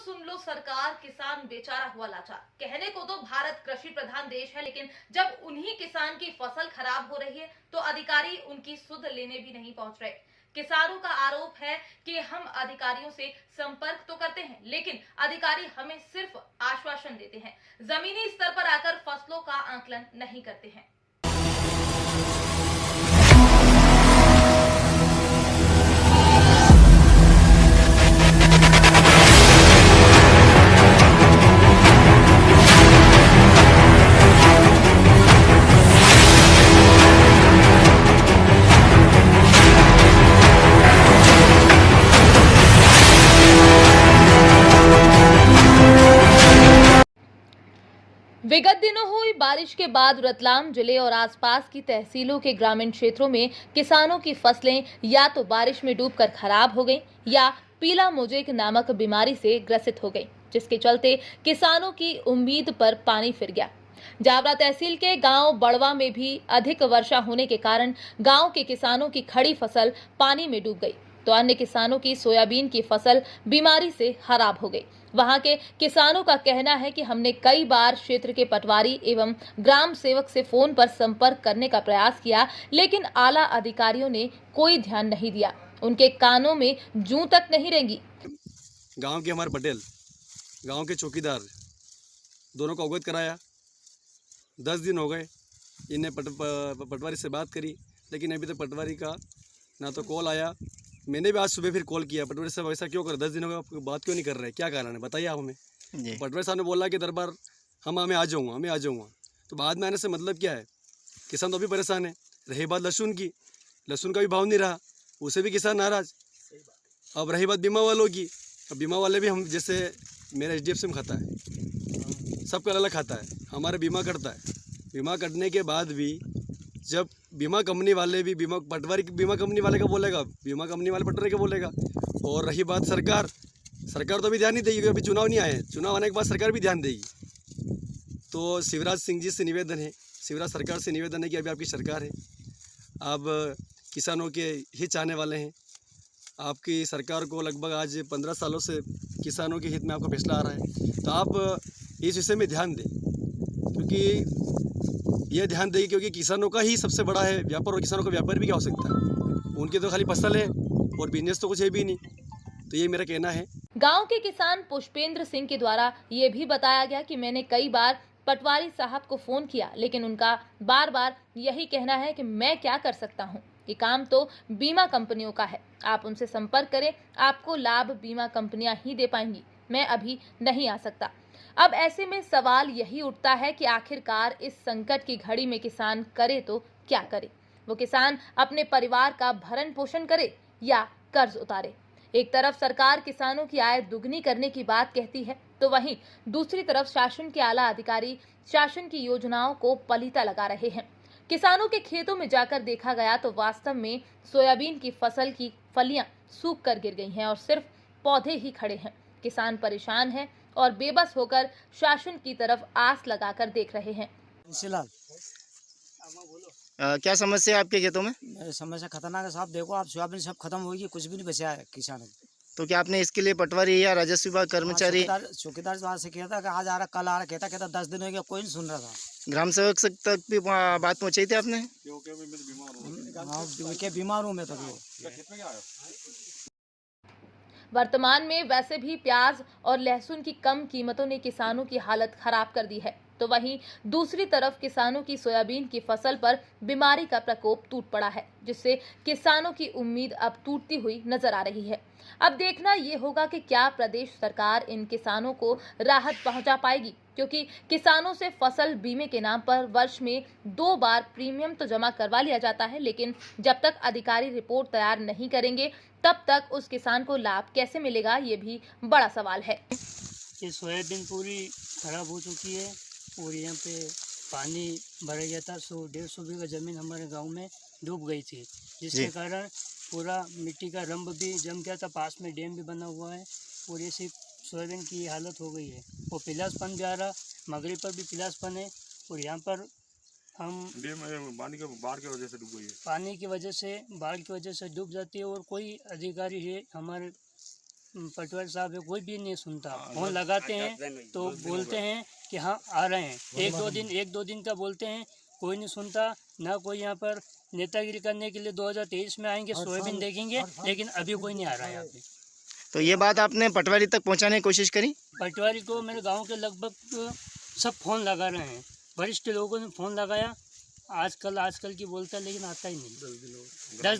सुन लो सरकार, किसान बेचारा हुआ लाचार। कहने को तो भारत कृषि प्रधान देश है, लेकिन जब उन्हीं किसान की फसल खराब हो रही है तो अधिकारी उनकी सुध लेने भी नहीं पहुंच रहे। किसानों का आरोप है कि हम अधिकारियों से संपर्क तो करते हैं, लेकिन अधिकारी हमें सिर्फ आश्वासन देते हैं, जमीनी स्तर पर आकर फसलों का आकलन नहीं करते हैं। विगत दिनों हुई बारिश के बाद रतलाम जिले और आसपास की तहसीलों के ग्रामीण क्षेत्रों में किसानों की फसलें या तो बारिश में डूबकर खराब हो गईं या पीला मोजेक नामक बीमारी से ग्रसित हो गईं, जिसके चलते किसानों की उम्मीद पर पानी फिर गया। जावरा तहसील के गांव बड़वा में भी अधिक वर्षा होने के कारण गांव के किसानों की खड़ी फसल पानी में डूब गई, तो अन्य किसानों की सोयाबीन की फसल बीमारी से खराब हो गई। वहां के किसानों का कहना है कि हमने कई बार क्षेत्र के पटवारी एवं ग्राम सेवक से फोन पर संपर्क करने का प्रयास किया, लेकिन आला अधिकारियों ने कोई ध्यान नहीं दिया। उनके कानों में जूं तक नहीं रेंगी। गांव के हमारे पटेल, गांव के चौकीदार दोनों को अवगत कराया। 10 दिन हो गए, इन्हें पटवारी से बात करी, लेकिन अभी तक पटवारी का ना तो कॉल आया। मैंने भी आज सुबह फिर कॉल किया, पटवारी साहब ऐसा क्यों कर 10 दिनों का बात क्यों नहीं कर रहे, क्या कारण है बताइए आप हमें। पटवारी साहब ने बोला कि दरबार मैं आ जाऊँगा। तो बाद में आने से मतलब क्या है, किसान तो भी परेशान है। रही बात लहसुन की, लहसुन का भी भाव नहीं रहा, उसे भी किसान नाराज। अब रही बात बीमा वालों की, अब बीमा वाले भी हम जैसे मेरा HDFC में खाता है, सबका अलग खाता है, हमारा बीमा कटता है। बीमा कटने के बाद भी जब बीमा कंपनी वाले भी पटवारी बीमा कंपनी वाले का बोलेगा, बीमा कंपनी वाले पटवारी का बोलेगा। और रही बात सरकार तो अभी ध्यान नहीं देगी, क्योंकि अभी चुनाव नहीं आए हैं। चुनाव आने के बाद सरकार भी ध्यान देगी। तो शिवराज सिंह जी से निवेदन है, शिवराज सरकार से निवेदन है कि अभी आपकी सरकार है, आप किसानों के हित चाहने वाले हैं। आपकी सरकार को लगभग आज 15 सालों से किसानों के हित में आपका फैसला आ रहा है, तो आप इस विषय में ध्यान दें, क्योंकि यह ध्यान देगी क्योंकि किसानों का ही सबसे बड़ा है व्यापार, और किसानों का व्यापार भी क्या हो सकता है, उनकी तो खाली फसल है और बिजनेस तो कुछ है भी नहीं। तो ये मेरा कहना है। गांव के किसान पुष्पेंद्र सिंह के द्वारा ये भी बताया गया कि मैंने कई बार पटवारी साहब को फोन किया, लेकिन उनका बार बार यही कहना है कि मैं क्या कर सकता हूं, ये काम तो बीमा कंपनियों का है, आप उनसे संपर्क करें, आपको लाभ बीमा कंपनियां ही दे पाएंगी, मैं अभी नहीं आ सकता। अब ऐसे में सवाल यही उठता है कि आखिरकार इस संकट की घड़ी में किसान करे तो क्या करे। वो किसान अपने परिवार का भरण पोषण करे या कर्ज उतारे। एक तरफ सरकार किसानों की आय दुगनी करने की बात कहती है, तो वहीं दूसरी तरफ शासन के आला अधिकारी शासन की योजनाओं को पलीता लगा रहे हैं। किसानों के खेतों में जाकर देखा गया तो वास्तव में सोयाबीन की फसल की फलियां सूख कर गिर गई हैं और सिर्फ पौधे ही खड़े हैं। किसान परेशान हैं और बेबस होकर शासन की तरफ आस लगाकर देख रहे हैं। क्या समस्या है आपके खेतों में? समस्या खतरनाक है साहब। देखो आप, सोयाबीन सब खत्म होगी, कुछ भी नहीं बचा है किसानों को। तो क्या आपने इसके लिए पटवारी या राजस्व विभाग कर्मचारी? चौकीदार वहाँ से कहता कि आज आ रहा, कल आ रहा, कहता 10 दिन हो गया, कोई नहीं सुन रहा था। ग्राम सेवक तक भी बात पहुंचाई थी आपने? क्या बीमार हूँ मैं तो। वर्तमान में वैसे भी प्याज और लहसुन की कम कीमतों ने किसानों की हालत खराब कर दी है, तो वहीं दूसरी तरफ किसानों की सोयाबीन की फसल पर बीमारी का प्रकोप टूट पड़ा है, जिससे किसानों की उम्मीद अब टूटती हुई नजर आ रही है। अब देखना ये होगा कि क्या प्रदेश सरकार इन किसानों को राहत पहुंचा पाएगी, क्योंकि किसानों से फसल बीमे के नाम पर वर्ष में 2 बार प्रीमियम तो जमा करवा लिया जाता है, लेकिन जब तक अधिकारी रिपोर्ट तैयार नहीं करेंगे तब तक उस किसान को लाभ कैसे मिलेगा, ये भी बड़ा सवाल है। ये सोयाबीन पूरी खराब हो चुकी है और यहाँ पे पानी भर गया था। 100-150 बीघा जमीन हमारे गांव में डूब गई थी, जिसके कारण पूरा मिट्टी का रंब भी जम गया था। पास में डैम भी बना हुआ है और ऐसी सोयाबीन की हालत हो गई है। और पिलासपन भी आ रहा, मगरी पर भी पिलासपन है और यहाँ पर हम पानी की बाढ़ की वजह से डूब गई है। पानी की वजह से, बाढ़ की वजह से डूब जाती है और कोई अधिकारी है हमारे पटवारी साहब है कोई भी नहीं सुनता। फोन लगाते हैं तो बोलते हैं कि हाँ आ रहे हैं, एक दो दिन का बोलते हैं, कोई नहीं सुनता। ना कोई यहाँ पर नेतागिरी करने के लिए 2023 में आएंगे, सोयाबीन देखेंगे, लेकिन अभी कोई नहीं आ रहा है यहाँ पे। तो ये बात आपने पटवारी तक पहुंचाने की कोशिश करी? पटवारी को मेरे गांव के लगभग सब फ़ोन लगा रहे हैं, वरिष्ठ लोगों ने फ़ोन लगाया, आजकल की बोलता है, लेकिन आता ही नहीं। 10